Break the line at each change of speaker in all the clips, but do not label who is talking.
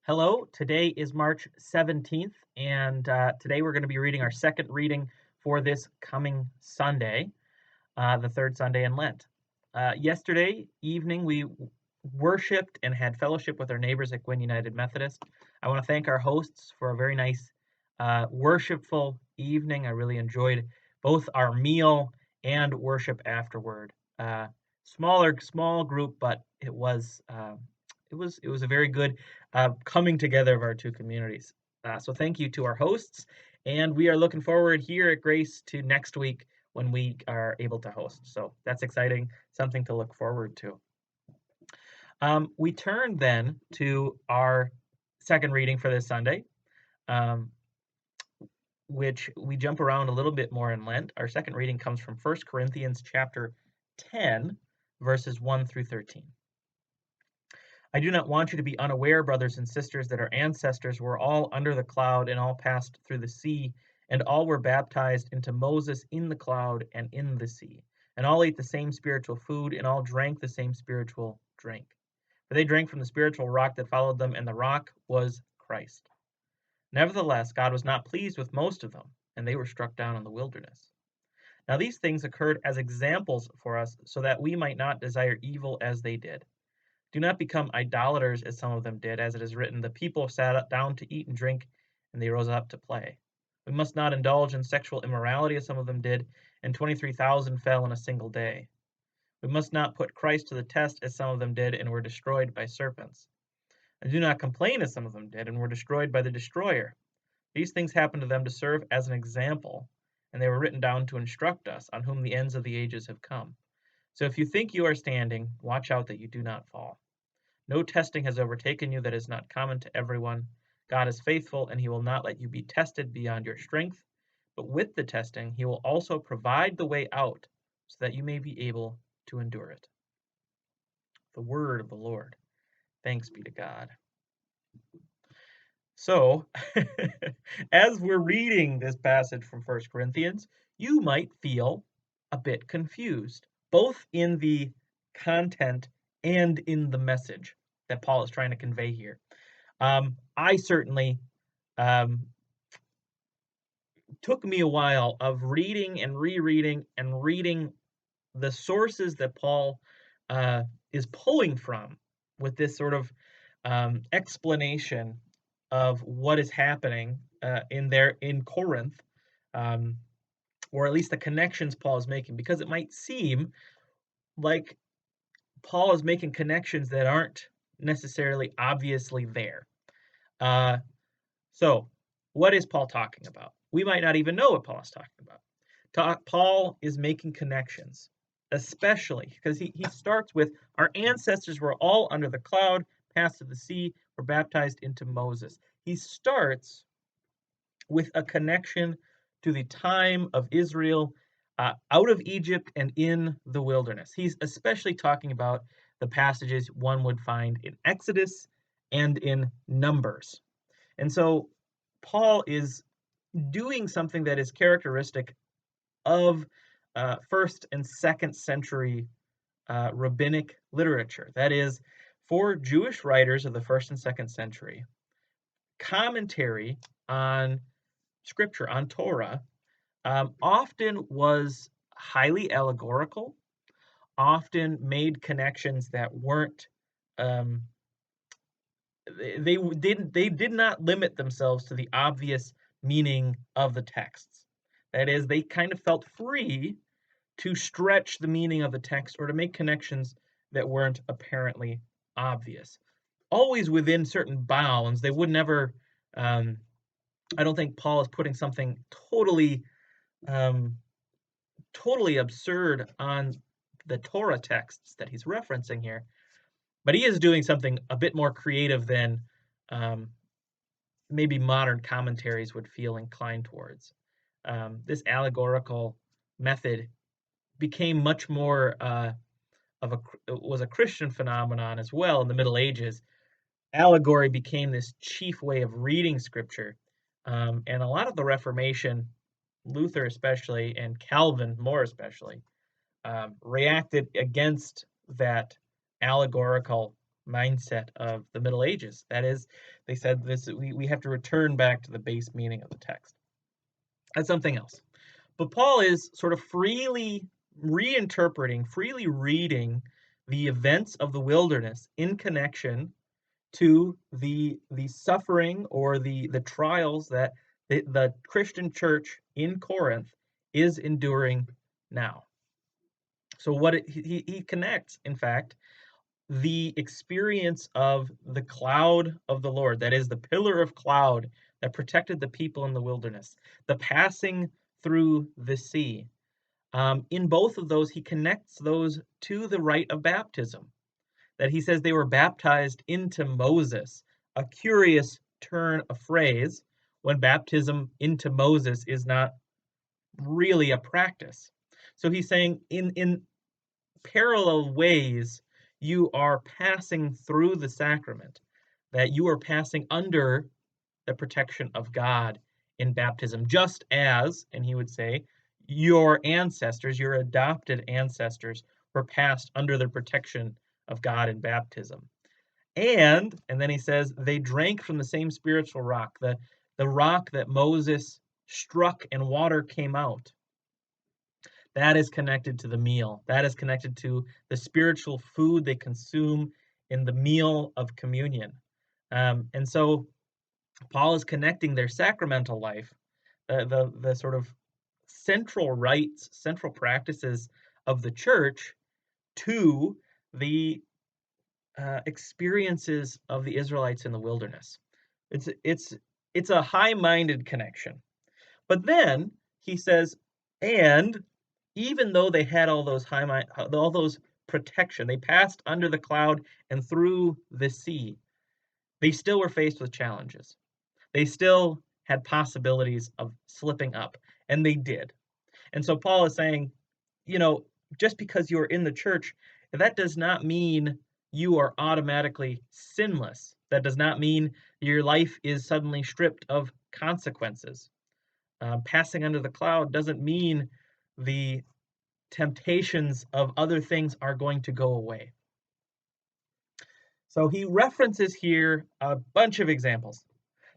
Hello, today is March 17th, and today we're going to be reading our second reading for this coming Sunday, the third Sunday in Lent. Yesterday evening, we worshiped and had fellowship with our neighbors at Gwinn United Methodist. I want to thank our hosts for a very nice, worshipful evening. I really enjoyed both our meal and worship afterward. Small group, but it was a very good coming together of our two communities. So thank you to our hosts, and we are looking forward here at Grace to next week when we are able to host. So that's exciting, something to look forward to. We turn then to our second reading for this Sunday, which we jump around a little bit more in Lent. Our second reading comes from 1 Corinthians chapter 10, verses 1 through 13. I do not want you to be unaware, brothers and sisters, that our ancestors were all under the cloud and all passed through the sea, and all were baptized into Moses in the cloud and in the sea. And all ate the same spiritual food, and all drank the same spiritual drink. For they drank from the spiritual rock that followed them, and the rock was Christ. Nevertheless, God was not pleased with most of them, and they were struck down in the wilderness. Now these things occurred as examples for us, so that we might not desire evil as they did. Do not become idolaters as some of them did, as it is written, the people sat down to eat and drink, and they rose up to play. We must not indulge in sexual immorality as some of them did, and 23,000 fell in a single day. We must not put Christ to the test as some of them did, and were destroyed by serpents. And do not complain as some of them did, and were destroyed by the destroyer. These things happened to them to serve as an example, and they were written down to instruct us, on whom the ends of the ages have come. So if you think you are standing, watch out that you do not fall. No testing has overtaken you that is not common to everyone. God is faithful, and he will not let you be tested beyond your strength. But with the testing, he will also provide the way out, so that you may be able to endure it. The word of the Lord. Thanks be to God. So, as we're reading this passage from 1 Corinthians, you might feel a bit confused, both in the content and in the message that Paul is trying to convey here. I certainly took me a while of reading and rereading and reading the sources that Paul is pulling from with this sort of explanation of what is happening in Corinth, or at least the connections Paul is making, because it might seem like Paul is making connections that aren't necessarily obviously there. So what is Paul talking about? We might not even know what Paul is talking about. Paul is making connections, especially because he starts with, our ancestors were all under the cloud, passed to the sea, were baptized into Moses. He starts with a connection to the time of Israel out of Egypt and in the wilderness. He's especially talking about the passages one would find in Exodus and in Numbers. And so Paul is doing something that is characteristic of first and second century rabbinic literature. That is, for Jewish writers of the first and second century, commentary on Scripture, on Torah, often was highly allegorical, often made connections that weren't they did not limit themselves to the obvious meaning of the texts. That is, they kind of felt free to stretch the meaning of the text or to make connections that weren't apparently obvious. Always within certain bounds. They would never, I don't think Paul is putting something totally absurd on the Torah texts that he's referencing here. But he is doing something a bit more creative than maybe modern commentaries would feel inclined towards. This allegorical method became much more was a Christian phenomenon as well in the Middle Ages. Allegory became this chief way of reading Scripture, and a lot of the Reformation, Luther especially, and Calvin more especially, reacted against that allegorical mindset of the Middle Ages. That is, they said we have to return back to the base meaning of the text. That's something else. But Paul is sort of freely reinterpreting, freely reading the events of the wilderness in connection to the suffering or the trials that the Christian church in Corinth is enduring now. So he connects, in fact, the experience of the cloud of the Lord, that is the pillar of cloud that protected the people in the wilderness, the passing through the sea. In both of those, he connects those to the rite of baptism, that he says they were baptized into Moses, a curious turn of phrase when baptism into Moses is not really a practice. So he's saying in parallel ways, you are passing through the sacrament, that you are passing under the protection of God in baptism, just as, and he would say, your ancestors, your adopted ancestors, were passed under the protection of God in baptism. And then he says, they drank from the same spiritual rock, the rock that Moses struck and water came out. That is connected to the meal. That is connected to the spiritual food they consume in the meal of communion. And so Paul is connecting their sacramental life, the sort of central rites, central practices of the church, to the experiences of the Israelites in the wilderness. It's a high-minded connection. But then he says, and even though they had all those protection, they passed under the cloud and through the sea, they still were faced with challenges. They still had possibilities of slipping up, and they did. And so Paul is saying, just because you're in the church, that does not mean you are automatically sinless. That does not mean your life is suddenly stripped of consequences. Passing under the cloud doesn't mean the temptations of other things are going to go away. So he references here a bunch of examples.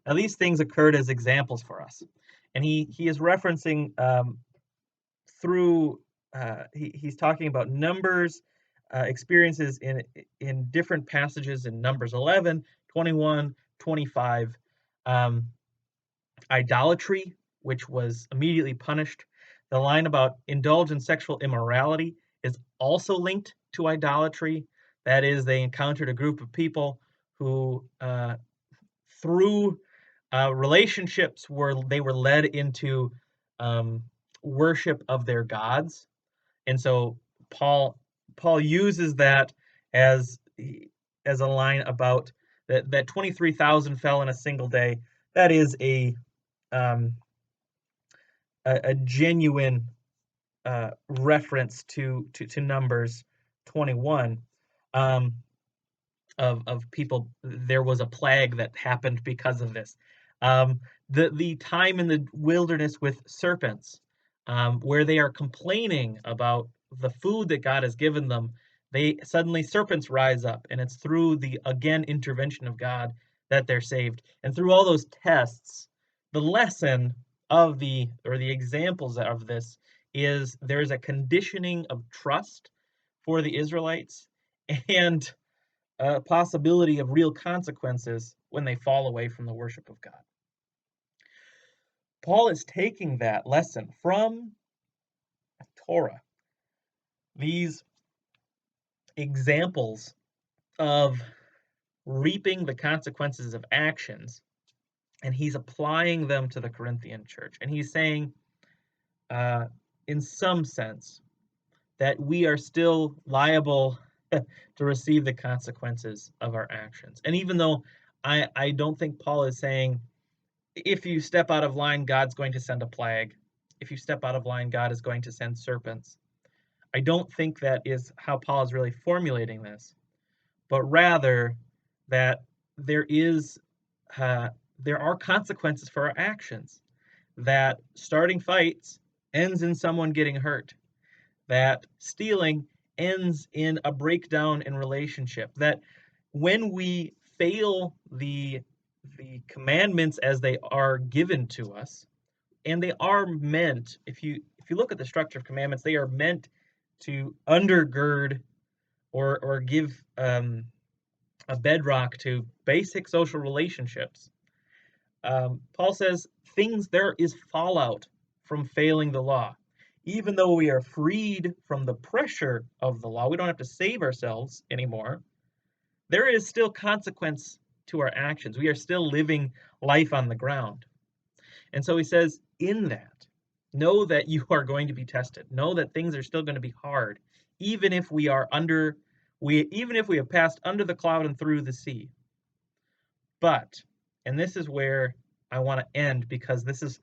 Now, these things occurred as examples for us. And he is referencing he's talking about Numbers experiences in different passages in Numbers 11, 21, 25. Idolatry, which was immediately punished. The line about indulge in sexual immorality is also linked to idolatry. That is, they encountered a group of people who, through relationships, they were led into worship of their gods, and so Paul uses that as a line about that 23,000 fell in a single day. That is a genuine reference to Numbers 21 of people. There was a plague that happened because of this. The time in the wilderness with serpents, where they are complaining about the food that God has given them, suddenly serpents rise up, and it's through the intervention of God that they're saved. And through all those tests, the lesson of the examples of this is there's a conditioning of trust for the Israelites and a possibility of real consequences when they fall away from the worship of God. Paul is taking that lesson from Torah, these examples of reaping the consequences of actions, and he's applying them to the Corinthian church. And he's saying, in some sense, that we are still liable to receive the consequences of our actions. And even though I don't think Paul is saying, if you step out of line, God's going to send a plague. If you step out of line, God is going to send serpents. I don't think that is how Paul is really formulating this, but rather that there are consequences for our actions, that starting fights ends in someone getting hurt, that stealing ends in a breakdown in relationship, that when we fail the commandments as they are given to us, and they are meant, if you look at the structure of commandments, they are meant to undergird or give a bedrock to basic social relationships. Paul says there is fallout from failing the law. Even though we are freed from the pressure of the law, we don't have to save ourselves anymore. There is still consequence to our actions. We are still living life on the ground. And so he says, in that, know that you are going to be tested. Know that things are still going to be hard, even if we have passed under the cloud and through the sea. But, and this is where I want to end, because this is,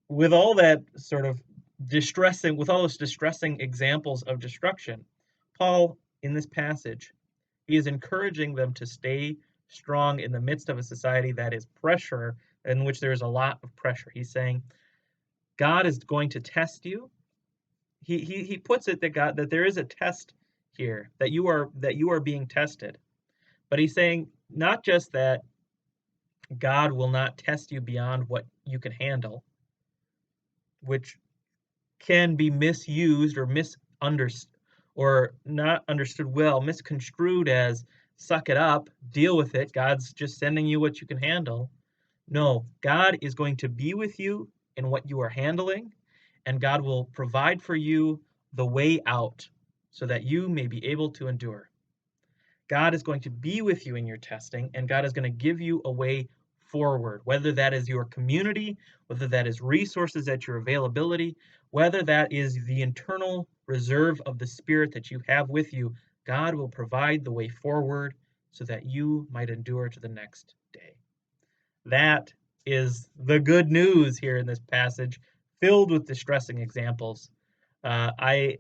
with all that sort of with all those distressing examples of destruction, Paul, in this passage, he is encouraging them to stay strong in the midst of a society that is in which there is a lot of pressure. He's saying, God is going to test you. He puts it that there is a test here, that you are being tested. But he's saying not just that God will not test you beyond what you can handle, which can be misused or misunderstood or not understood well, misconstrued as suck it up, deal with it. God's just sending you what you can handle. No, God is going to be with you in what you are handling, and God will provide for you the way out so that you may be able to endure. God is going to be with you in your testing, and God is going to give you a way forward, whether that is your community, whether that is resources at your availability, whether that is the internal reserve of the Spirit that you have with you. God will provide the way forward so that you might endure to the next day. That is the good news here in this passage, filled with distressing examples. I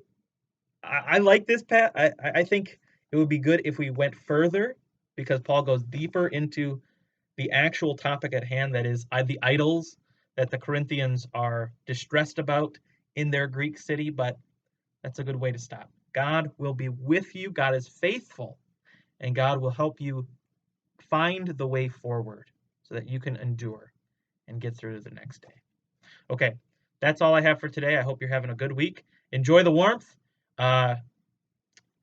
like this I think it would be good if we went further, because Paul goes deeper into the actual topic at hand, that is the idols that the Corinthians are distressed about in their Greek city, but that's a good way to stop. God will be with you. God is faithful, and God will help you find the way forward so that you can endure and get through to the next day. Okay, that's all I have for today. I hope you're having a good week. Enjoy the warmth. I'll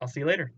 see you later.